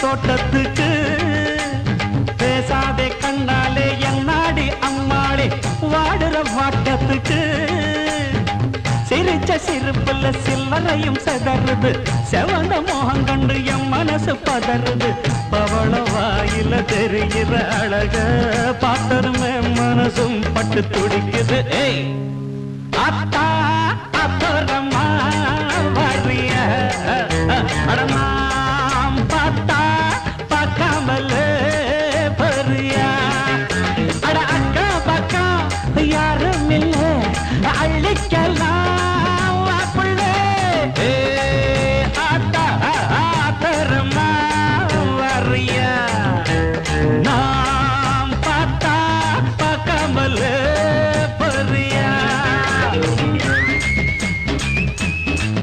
தோட்டத்துக்கு பேசாதே கண்ணாலே என்னாடி அம்மாளே வாடுற வாட்டத்துக்கு சிரிச்ச சிரிப்புல சில்லறையும் செதறுது செவந்த மோகம் கண்டு என் மனசு பதறுது பவள வாயில தெரிகிற அழக பார்த்ததுமே மனசும் பட்டு துடிக்குது ஏய்